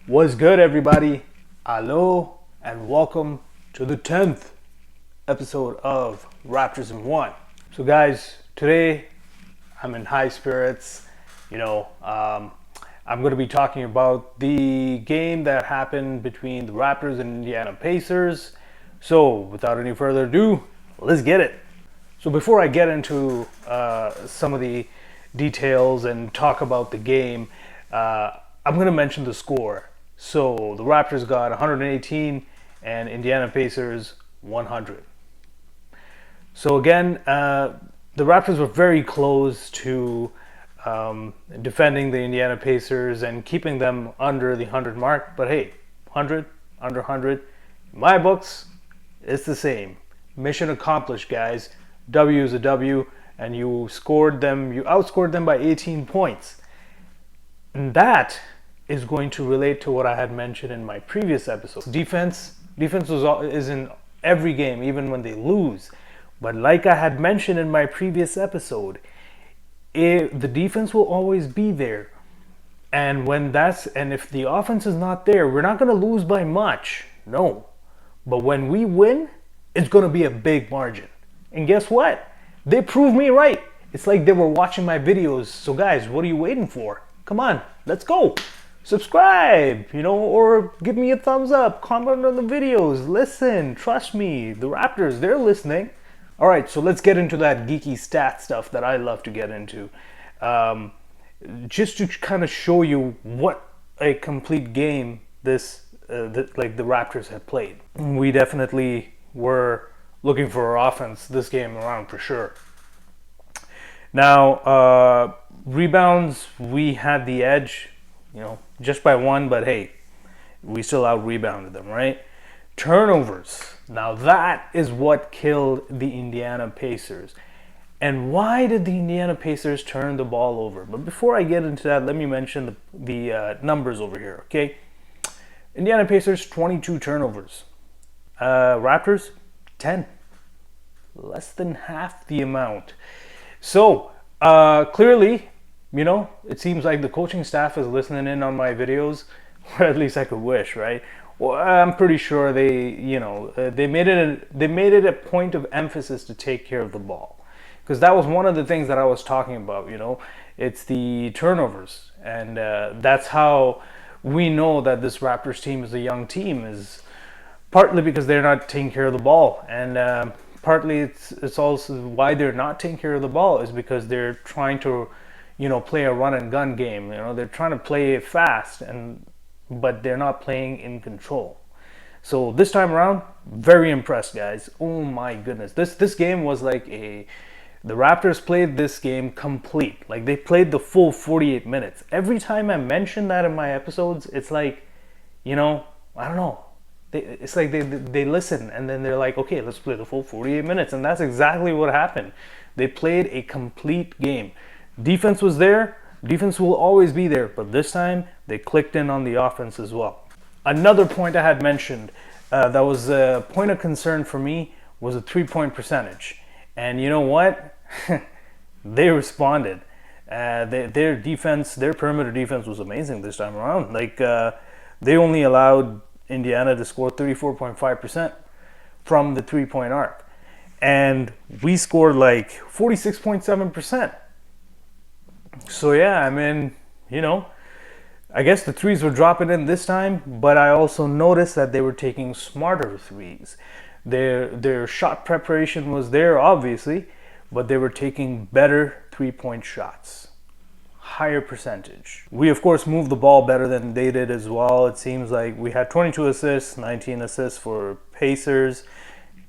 What's good, everybody? Hello, and welcome to the 10th episode of Raptors in One. So, guys, today I'm in high spirits. I'm going to be talking about the game that happened between the Raptors and Indiana Pacers. So, without any further ado, let's get it. So, before I get into some of the details and talk about the game, I'm going to mention the score. So the Raptors got 118 and Indiana Pacers 100. So again, the Raptors were very close to defending the Indiana Pacers and keeping them under the 100 mark. But hey, 100, under 100, in my books, it's the same. Mission accomplished, guys. W is a W, and you outscored them by 18 points. And that is going to relate to what I had mentioned in my previous episode. Defense is in every game, even when they lose. But like I had mentioned in my previous episode, the defense will always be there. And if the offense is not there, we're not going to lose by much. No. But when we win, it's going to be a big margin. And guess what? They proved me right. It's like they were watching my videos. So guys, what are you waiting for? Come on, let's go. Subscribe, or give me a thumbs up, comment on the videos, listen, trust me, the Raptors, they're listening. All right, so let's get into that geeky stat stuff that I love to get into. Just to kind of show you what a complete game the Raptors had played. We definitely were looking for our offense this game around for sure. Now, rebounds, we had the edge, just by one, but hey, we still out-rebounded them, right? Turnovers. Now that is what killed the Indiana Pacers. And why did the Indiana Pacers turn the ball over? But before I get into that, let me mention the numbers over here, okay? Indiana Pacers, 22 turnovers. Raptors, 10. Less than half the amount. So, clearly, it seems like the coaching staff is listening in on my videos, or at least I could wish, right? Well, I'm pretty sure they made it a point of emphasis to take care of the ball, because that was one of the things that I was talking about. It's the turnovers, and that's how we know that this Raptors team is a young team, is partly because they're not taking care of the ball, and partly it's also why they're not taking care of the ball is because they're trying to play a run and gun game. They're trying to play fast, but they're not playing in control. So this time around, very impressed, guys. Oh my goodness, this game was like the Raptors played this game complete. Like, they played the full 48 minutes. Every time I mention that in my episodes, it's like, I don't know. It's like they listen, and then they're like, okay, let's play the full 48 minutes. And that's exactly what happened. They played a complete game. Defense was there. Defense will always be there. But this time, they clicked in on the offense as well. Another point I had mentioned that was a point of concern for me was a three-point percentage. And you know what? They responded. Their defense, their perimeter defense was amazing this time around. Like, they only allowed Indiana to score 34.5% from the three-point arc. And we scored like 46.7%. So yeah, I mean, I guess the threes were dropping in this time, but I also noticed that they were taking smarter threes. Their shot preparation was there, obviously, but they were taking better three-point shots. Higher percentage. We, of course, moved the ball better than they did as well. It seems like we had 22 assists, 19 assists for Pacers.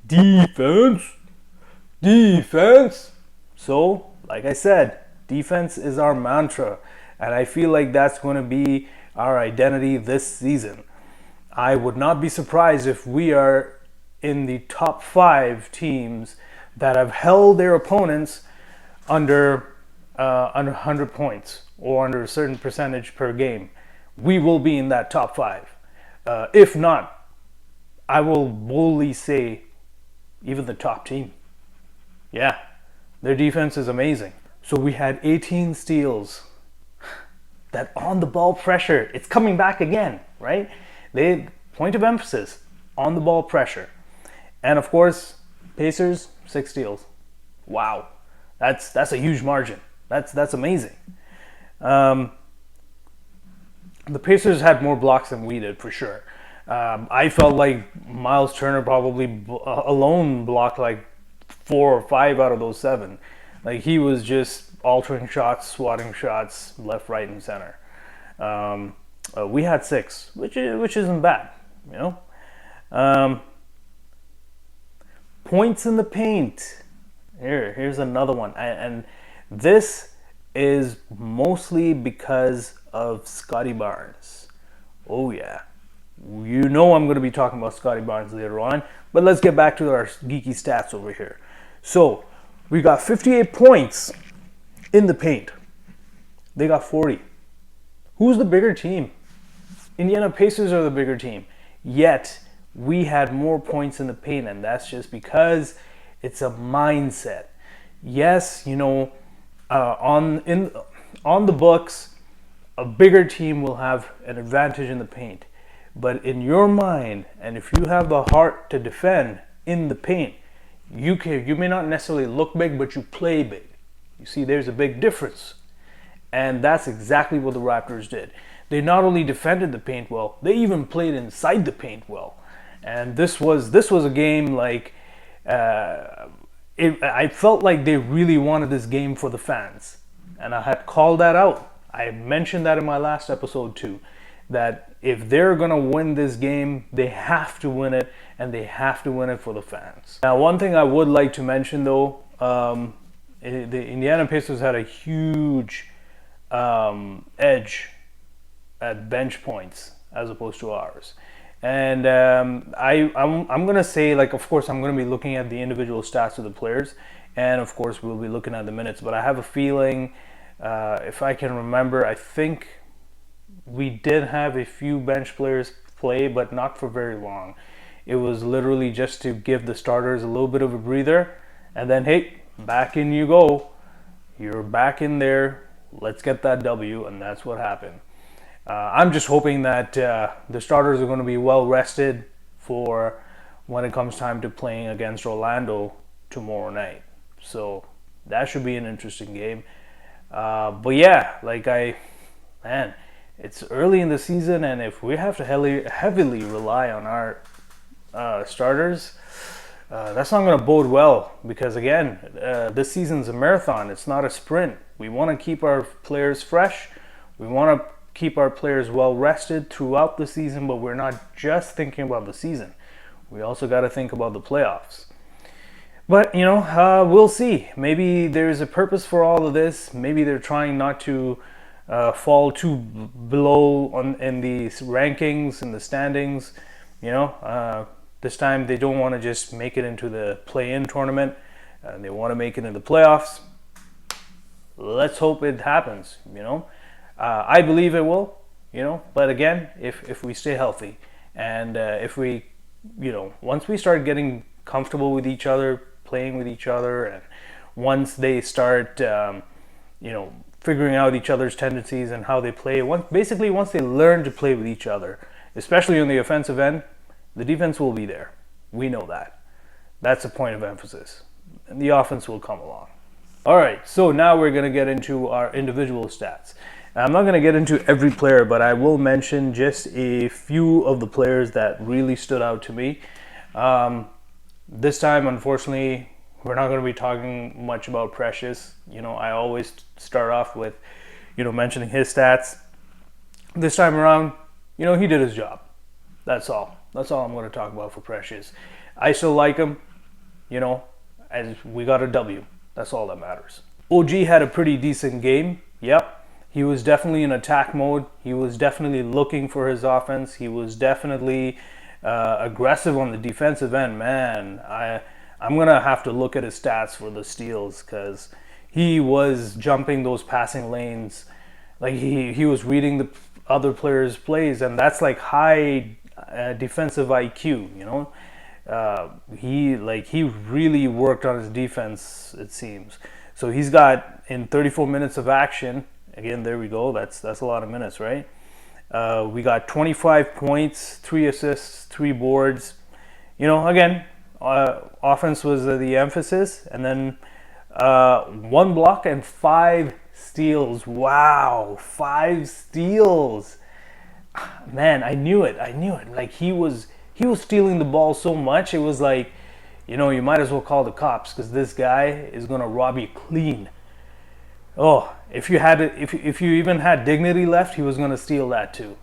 Defense. So, like I said, defense is our mantra, and I feel like that's going to be our identity this season. I would not be surprised if we are in the top 5 teams that have held their opponents under 100 points or under a certain percentage per game. We will be in that top 5. If not, I will boldly say even the top team. Yeah, their defense is amazing. So we had 18 steals. that on the ball pressure, it's coming back again, right? They point of emphasis on the ball pressure. And of course, Pacers 6 steals. Wow. That's a huge margin. That's amazing. The Pacers had more blocks than we did, for sure. I felt like Miles Turner probably alone blocked like 4 or 5 out of those 7. Like, he was just altering shots, swatting shots, left, right, and center. We had 6, which isn't bad, you know. Points in the paint. Here's another one, and this is mostly because of Scotty Barnes. Oh yeah, you know I'm going to be talking about Scotty Barnes later on, but let's get back to our geeky stats over here. So we got 58 points in the paint. They got 40. Who's the bigger team? Indiana Pacers are the bigger team. Yet we had more points in the paint, and that's just because it's a mindset. Yes, you know, on the books, a bigger team will have an advantage in the paint. But in your mind, and if you have the heart to defend in the paint, you may not necessarily look big, but you play big. You see, there's a big difference. And that's exactly what the Raptors did. They not only defended the paint well, they even played inside the paint well. And this was a game like, I felt like they really wanted this game for the fans. And I had called that out. I mentioned that in my last episode too, that if they're going to win this game, they have to win it, and they have to win it for the fans. Now, one thing I would like to mention though, the Indiana Pacers had a huge edge at bench points as opposed to ours. And I'm going to say, like, of course, I'm going to be looking at the individual stats of the players, and of course, we'll be looking at the minutes. But I have a feeling, if I can remember, I think we did have a few bench players play, but not for very long. It was literally just to give the starters a little bit of a breather, and then, hey, back in you go. You're back in there. Let's get that W, and that's what happened. I'm just hoping that the starters are going to be well rested for when it comes time to playing against Orlando tomorrow night. So that should be an interesting game. But yeah, it's early in the season, and if we have to heavily rely on our starters, that's not going to bode well, because again, this season's a marathon. It's not a sprint. We want to keep our players fresh. We want to keep our players well rested throughout the season, but we're not just thinking about the season. We also got to think about the playoffs. But, you know, we'll see. Maybe there's a purpose for all of this. Maybe they're trying not to fall too below in the rankings and the standings. You know, this time they don't want to just make it into the play-in tournament. They want to make it into the playoffs. Let's hope it happens, you know. I believe it will, you know, but again, if we stay healthy, and if we, you know, once we start getting comfortable with each other, playing with each other, and once they start, you know, figuring out each other's tendencies and how they play, once they learn to play with each other, especially on the offensive end, the defense will be there. We know that. That's a point of emphasis. And the offense will come along. All right, so now we're going to get into our individual stats. I'm not going to get into every player, but I will mention just a few of the players that really stood out to me. This time, unfortunately, we're not going to be talking much about Precious. You know, I always start off with, you know, mentioning his stats. This time around, you know, he did his job. That's all. That's all I'm going to talk about for Precious. I still like him, you know, as we got a W. That's all that matters. OG had a pretty decent game. Yep. He was definitely in attack mode. He was definitely looking for his offense. He was definitely aggressive on the defensive end. Man, I'm going to have to look at his stats for the steals, because he was jumping those passing lanes. Like, he was reading the other players' plays, and that's like high defensive IQ, you know. He really worked on his defense, it seems. So he's got, in 34 minutes of action, Again, there we go. That's a lot of minutes, right? We got 25 points, 3 assists, 3 boards. Again, offense was the emphasis, and then 1 block and 5 steals. Wow, 5 steals. Man, I knew it. Like he was stealing the ball so much. It was like, you might as well call the cops, because this guy is gonna rob you clean. Oh, if you even had dignity left, he was gonna steal that too.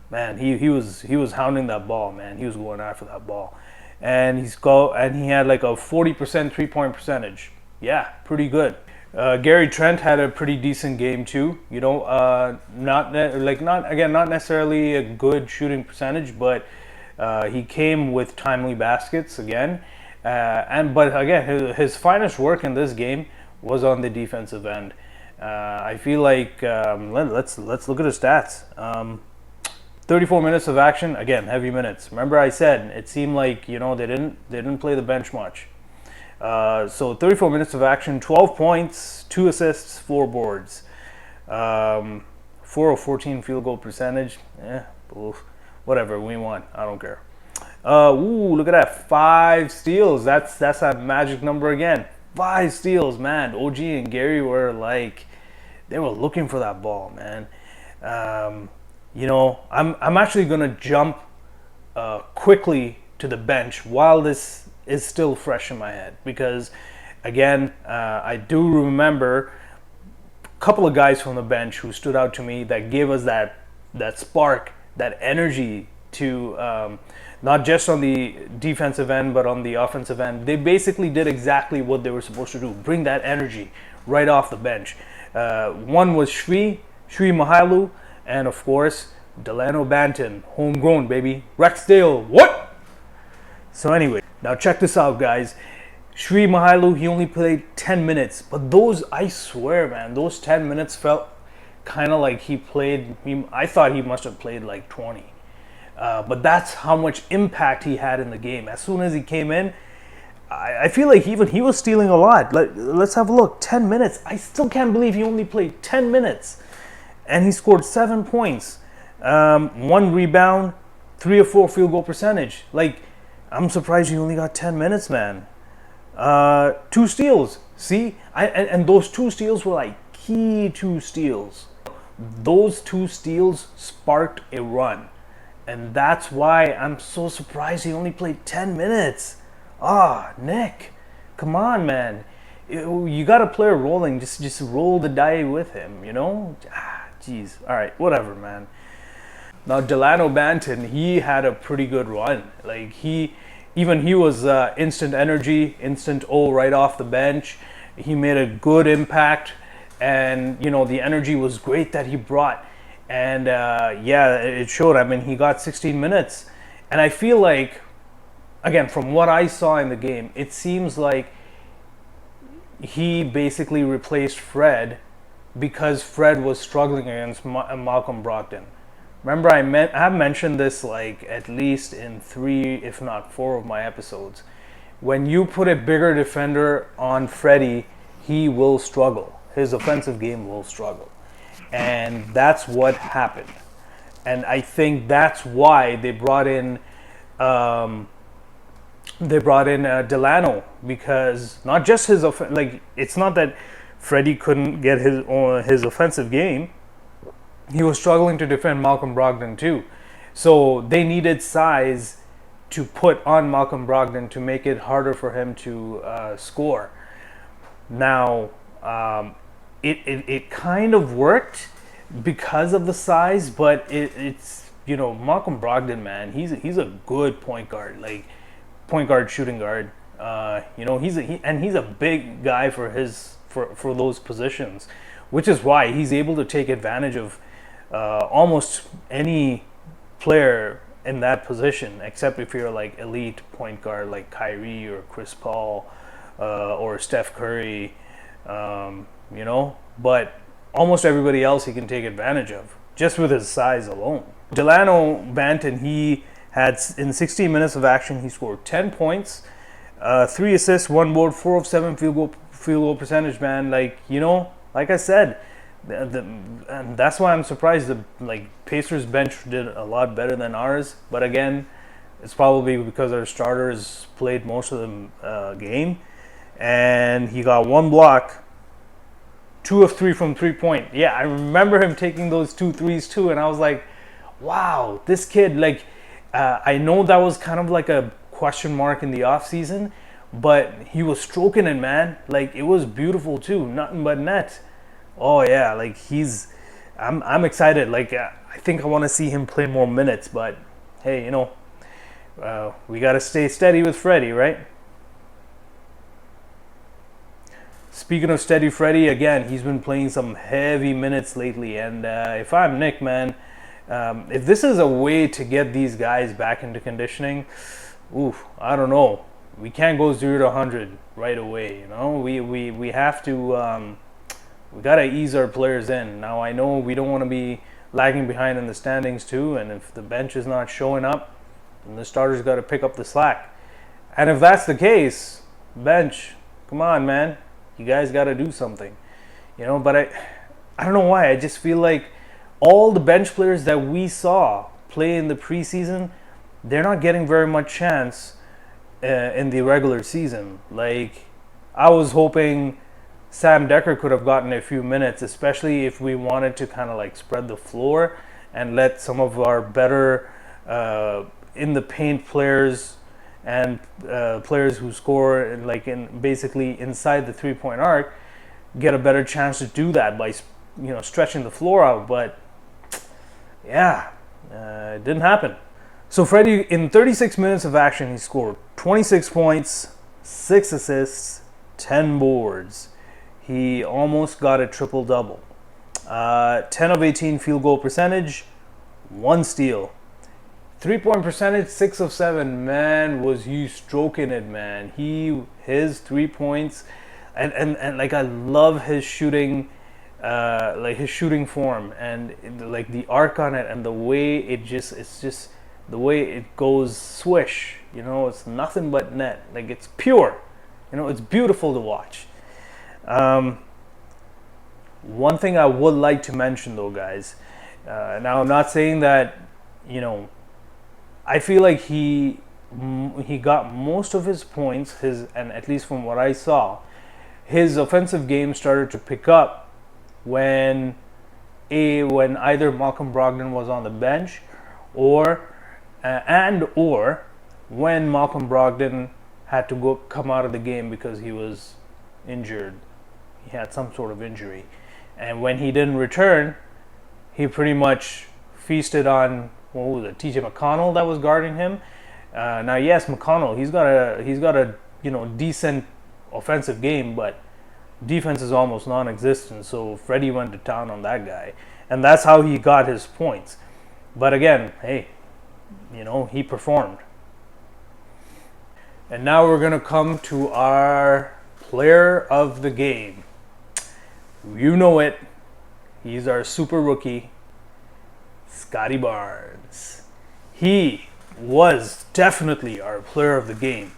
Man, he was hounding that ball, man. He was going after that ball, and he had like a 40% 3-point percentage. Yeah, pretty good. Gary Trent had a pretty decent game too. Not necessarily a good shooting percentage, but he came with timely baskets again. But again, his finest work in this game was on the defensive end. I feel like let's look at his stats. 34 minutes of action, again, heavy minutes. Remember, I said it seemed like they didn't play the bench much. So 34 minutes of action, 12 points, 2 assists, 4 boards, 4 of 14 field goal percentage. Whatever, we won. I don't care. Look at that, 5 steals. That's that magic number again. 5 steals, man. OG and Gary were like, they were looking for that ball, man. I'm actually gonna jump quickly to the bench while this is still fresh in my head, because again, I do remember a couple of guys from the bench who stood out to me that gave us that spark, that energy to not just on the defensive end but on the offensive end. They basically did exactly what they were supposed to do, bring that energy right off the bench. One was Sri Mahailu, and of course Delano Banton, homegrown baby, Rexdale, what? So anyway, now check this out, guys. Sri Mahailu, he only played 10 minutes, but those, I swear, man, those 10 minutes felt kind of like I thought he must have played like 20. But that's how much impact he had in the game. As soon as he came in, I feel like even he was stealing a lot. Let's have a look. 10 minutes. I still can't believe he only played 10 minutes. And he scored 7 points, 1 rebound, 3 or 4 field goal percentage. Like, I'm surprised he only got 10 minutes, man. 2 steals. See? And those 2 steals were like key 2 steals. Those 2 steals sparked a run. And that's why I'm so surprised he only played 10 minutes. Nick, come on, man. You got a player rolling. Just roll the die with him, Jeez. All right, whatever, man. Now, Delano Banton, he had a pretty good run. Like, he was instant energy, instant right off the bench. He made a good impact, and, the energy was great that he brought. And, it showed. I mean, he got 16 minutes. And I feel like, again, from what I saw in the game, it seems like he basically replaced Fred because Fred was struggling against Malcolm Brogdon. Remember, I have mentioned this like at least in 3, if not 4 of my episodes. When you put a bigger defender on Freddie, he will struggle. His offensive game will struggle. And that's what happened. And I think that's why they brought in Delano, because not just his it's not that Freddie couldn't get his offensive game. He was struggling to defend Malcolm Brogdon too. So they needed size to put on Malcolm Brogdon to make it harder for him to score. Now, it kind of worked because of the size, but it's Malcolm Brogdon, man, he's a good point guard, shooting guard. He's a big guy for those positions, which is why he's able to take advantage of almost any player in that position, except if you're like elite point guard like Kyrie or Chris Paul or Steph Curry, but almost everybody else he can take advantage of just with his size alone. Delano Banton, he had in 16 minutes of action, he scored 10 points, 3 assists, 1 board, 4 of 7 field goal percentage, man. Like I said, And that's why I'm surprised the Pacers bench did a lot better than ours. But again, it's probably because our starters played most of the game, and he got one block, 2 of 3 from 3 point. Yeah, I remember him taking those 2 threes too, and I was like, wow, this kid. I know that was kind of like a question mark in the off season, but he was stroking it, man. Like, it was beautiful too, nothing but net. Oh yeah, I'm excited. I think I want to see him play more minutes, but hey, we got to stay steady with Freddie, right? Speaking of steady Freddie, again, he's been playing some heavy minutes lately, and if I'm Nick, man, if this is a way to get these guys back into conditioning, oof, I don't know. We can't go 0 to 100 right away. We have to. We gotta ease our players in. Now I know we don't want to be lagging behind in the standings too, and if the bench is not showing up, then the starters got to pick up the slack. And if that's the case, bench, come on, man, you guys got to do something. But I don't know why. I just feel like all the bench players that we saw play in the preseason, they're not getting very much chance in the regular season. Like, I was hoping Sam Decker could have gotten a few minutes, especially if we wanted to kind of spread the floor and let some of our better in the paint players and players who score in basically inside the 3 point arc get a better chance to do that by stretching the floor out. But yeah, it didn't happen. So Freddie, in 36 minutes of action, he scored 26 points, 6 assists, 10 boards. He almost got a triple-double. 10 of 18 field goal percentage, 1 steal. 3-point percentage, 6 of 7. Man, was he stroking it, man. His 3 points, and I love his shooting, his shooting form, and the arc on it, and the way it's just the way it goes swish. It's nothing but net. It's pure. It's beautiful to watch. One thing I would like to mention though, guys, now I'm not saying that, I feel like he got most of his points, and at least from what I saw, his offensive game started to pick up when either Malcolm Brogdon was on the bench or when Malcolm Brogdon had to come out of the game because he was injured. He had some sort of injury, and when he didn't return, he pretty much feasted on, what was it, TJ McConnell that was guarding him. Now, yes, McConnell, he's got a decent offensive game, but defense is almost non-existent. So Freddie went to town on that guy, and that's how he got his points. But again, hey, he performed. And now we're gonna come to our player of the game. You know it. He's our super rookie, Scotty Barnes. He was definitely our player of the game.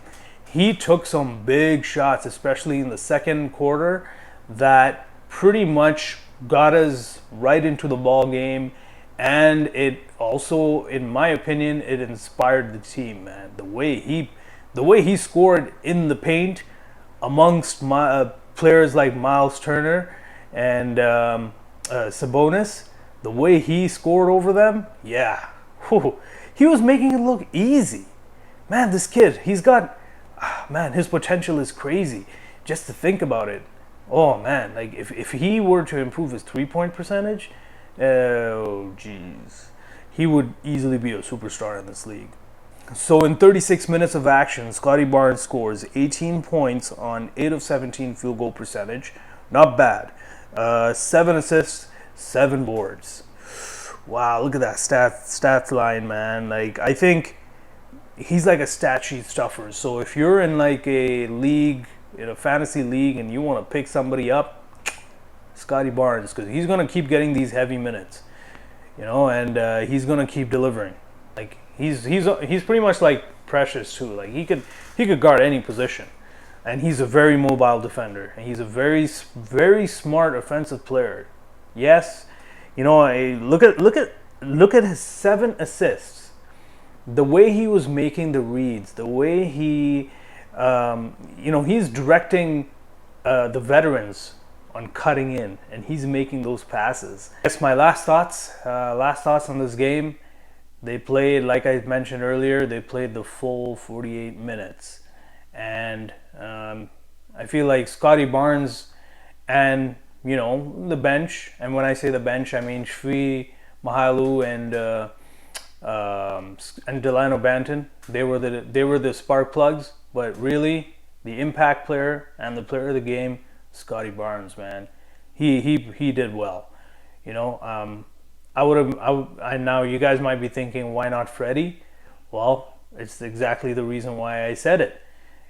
He took some big shots, especially in the second quarter, that pretty much got us right into the ball game, and it also, in my opinion, it inspired the team, man. The way he scored in the paint amongst players like Miles Turner and Sabonis, the way he scored over them, yeah. Whew. He was making it look easy. Man, this kid, his potential is crazy. Just to think about it. Oh, man, if he were to improve his 3-point percentage, oh, jeez, he would easily be a superstar in this league. So in 36 minutes of action, Scotty Barnes scores 18 points on 8 of 17 field goal percentage. Not bad. 7 assists, 7 boards. Wow, look at that stats line, man. I think he's like a stat sheet stuffer. So if you're in a league, in a fantasy league, and you want to pick somebody up, Scotty Barnes, because he's going to keep getting these heavy minutes, and he's going to keep delivering. He's pretty much like Precious too. He could guard any position, and he's a very mobile defender, and he's a very, very smart offensive player. Yes, look at his 7 assists. The way he was making the reads, the way he's directing the veterans on cutting in, and he's making those passes. That's my last thoughts. Last thoughts on this game. They played, like I mentioned earlier, they played the full 48 minutes, and I feel like Scotty Barnes and the bench. And when I say the bench, I mean Shvi, Mahalu, and Delano Banton. They were the spark plugs, but really the impact player and the player of the game, Scotty Barnes, man, he did well. You know, I would have. I now you guys might be thinking, why not Freddie? Well, it's exactly the reason why I said it.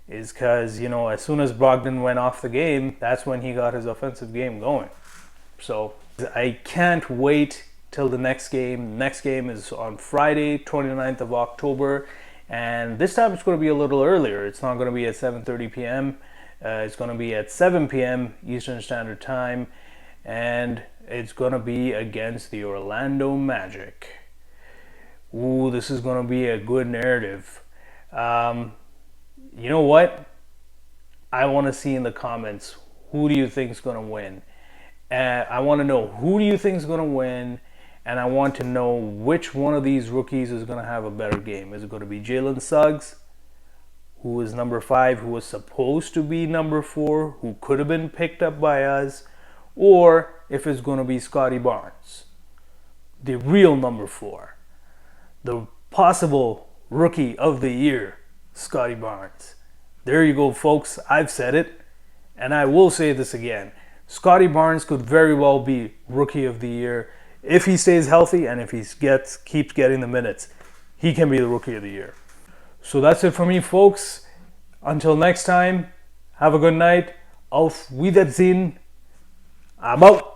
Is because as soon as Brogdon went off the game, that's when he got his offensive game going. So I can't wait till the next game. Next game is on Friday, 29th of October, and this time it's going to be a little earlier. It's not going to be at 7:30 p.m. It's going to be at 7 p.m. Eastern Standard Time, and it's going to be against the Orlando Magic. Ooh, this is going to be a good narrative. You know what? I want to see in the comments, who do you think is going to win? I want to know, who do you think is going to win? And I want to know which one of these rookies is going to have a better game. Is it going to be Jalen Suggs, who is number 5, who was supposed to be number 4, who could have been picked up by us, or if it's going to be Scotty Barnes, the real number 4, the possible rookie of the year, Scotty Barnes. There you go, folks. I've said it, and I will say this again. Scotty Barnes could very well be rookie of the year if he stays healthy and if he keeps getting the minutes. He can be the rookie of the year. So that's it for me, folks. Until next time, have a good night. Auf Wiedersehen. I'm out.